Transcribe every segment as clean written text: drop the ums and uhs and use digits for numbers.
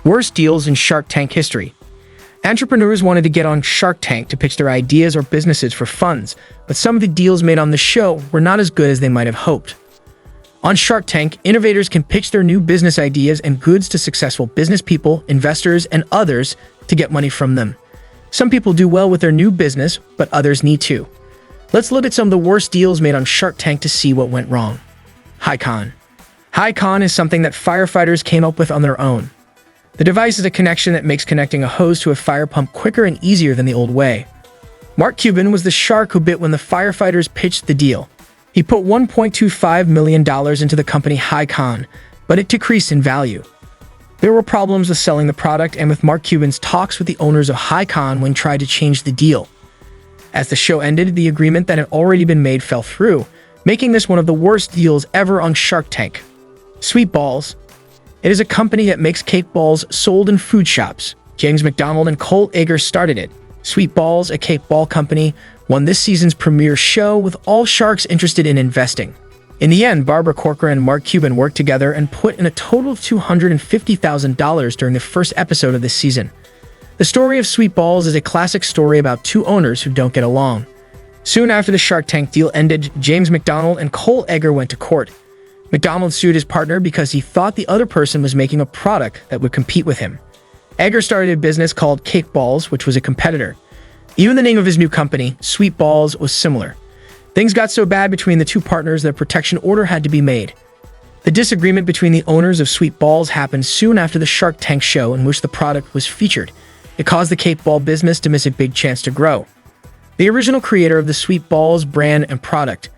Worst deals in Shark Tank history. Entrepreneurs wanted to get on Shark Tank to pitch their ideas or businesses for funds, but some of the deals made on the show were not as good as they might have hoped. On Shark Tank, innovators can pitch their new business ideas and goods to successful business people, investors, and others to get money from them. Some people do well with their new business, but others need to. Let's look at some of the worst deals made on Shark Tank to see what went wrong. Heist. Heist is something that firefighters came up with on their own. The device is a connection that makes connecting a hose to a fire pump quicker and easier than the old way. Mark Cuban was the shark who bit when the firefighters pitched the deal. He put $1.25 million into the company Heist, but it decreased in value. There were problems with selling the product and with Mark Cuban's talks with the owners of Heist when tried to change the deal. As the show ended, the agreement that had already been made fell through, making this one of the worst deals ever on Shark Tank. Sweet Balls. It is a company that makes cake balls sold in food shops. James McDonald and Cole Ager started it. Sweet Balls, a cake ball company, won this season's premiere show with all sharks interested in investing. In the end, Barbara Corcoran and Mark Cuban worked together and put in a total of $250,000 during the first episode of this season. The story of Sweet Balls is a classic story about two owners who don't get along. Soon after the Shark Tank deal ended, James McDonald and Cole Ager went to court. McDonald sued his partner because he thought the other person was making a product that would compete with him. Ager started a business called Cake Balls, which was a competitor. Even the name of his new company, Sweet Balls, was similar. Things got so bad between the two partners that a protection order had to be made. The disagreement between the owners of Sweet Balls happened soon after the Shark Tank show in which the product was featured. It caused the cake ball business to miss a big chance to grow. The original creator of the Sweet Balls brand and product.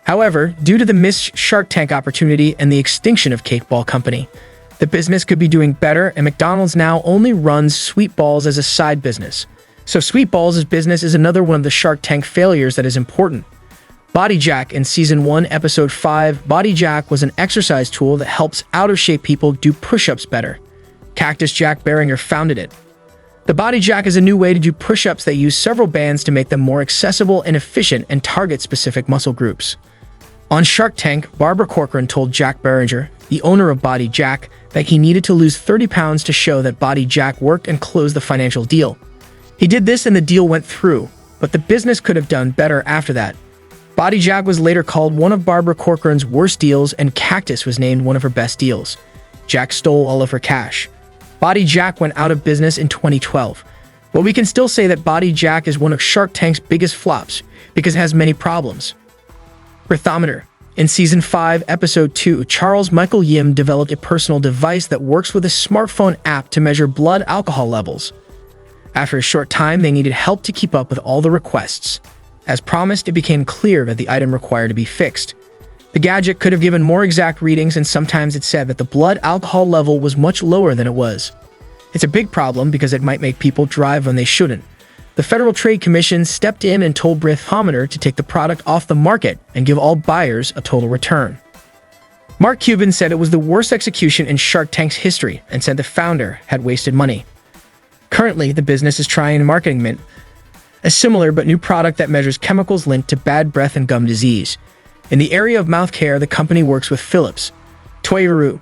However, due to the missed Shark Tank opportunity and the extinction of Cake Ball Company, the business could be doing better, and McDonald's now only runs Sweet Balls as a side business. So Sweet Balls' business is another one of the Shark Tank failures that is important. Body Jack. In Season 1, Episode 5, Body Jack was an exercise tool that helps out-of-shape people do push-ups better. Cactus Jack Barringer founded it. The Body Jack is a new way to do push-ups that use several bands to make them more accessible and efficient and target specific muscle groups. On Shark Tank, Barbara Corcoran told Jack Barringer, the owner of Body Jack, that he needed to lose 30 pounds to show that Body Jack worked and close the financial deal. He did this and the deal went through, but the business could have done better after that. Body Jack was later called one of Barbara Corcoran's worst deals, and Cactus was named one of her best deals. Jack stole all of her cash. Body Jack went out of business in 2012. But we can still say that Body Jack is one of Shark Tank's biggest flops because it has many problems. Breathometer. In Season 5, Episode 2, Charles Michael Yim developed a personal device that works with a smartphone app to measure blood alcohol levels. After a short time, they needed help to keep up with all the requests. As promised, it became clear that the item required to be fixed. The gadget could have given more exact readings, and sometimes it said that the blood alcohol level was much lower than it was. It's a big problem because it might make people drive when they shouldn't. The Federal Trade Commission stepped in and told Breathometer to take the product off the market and give all buyers a total return. Mark Cuban said it was the worst execution in Shark Tank's history and said the founder had wasted money. Currently, the business is trying to market a similar but new product that measures chemicals linked to bad breath and gum disease. In the area of mouth care, the company works with Philips. Toy-Guru.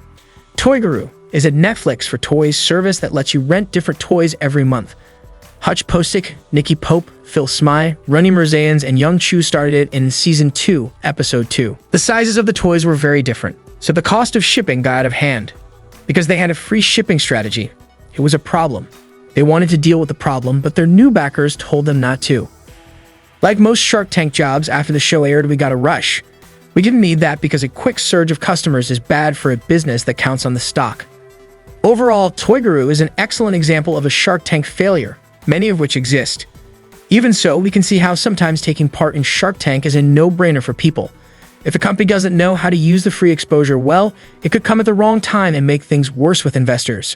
Toy-Guru is a Netflix for toys service that lets you rent different toys every month. Hutch Postic, Nikki Pope, Phil Smyth, Ronnie Merzayans, and Young Chu started it in Season 2, Episode 2. The sizes of the toys were very different, so the cost of shipping got out of hand. Because they had a free shipping strategy, it was a problem. They wanted to deal with the problem, but their new backers told them not to. Like most Shark Tank jobs, after the show aired, we got a rush. We didn't need that because a quick surge of customers is bad for a business that counts on the stock. Overall, Toy-Guru is an excellent example of a Shark Tank failure, many of which exist. Even so, we can see how sometimes taking part in Shark Tank is a no-brainer for people. If a company doesn't know how to use the free exposure well, it could come at the wrong time and make things worse with investors.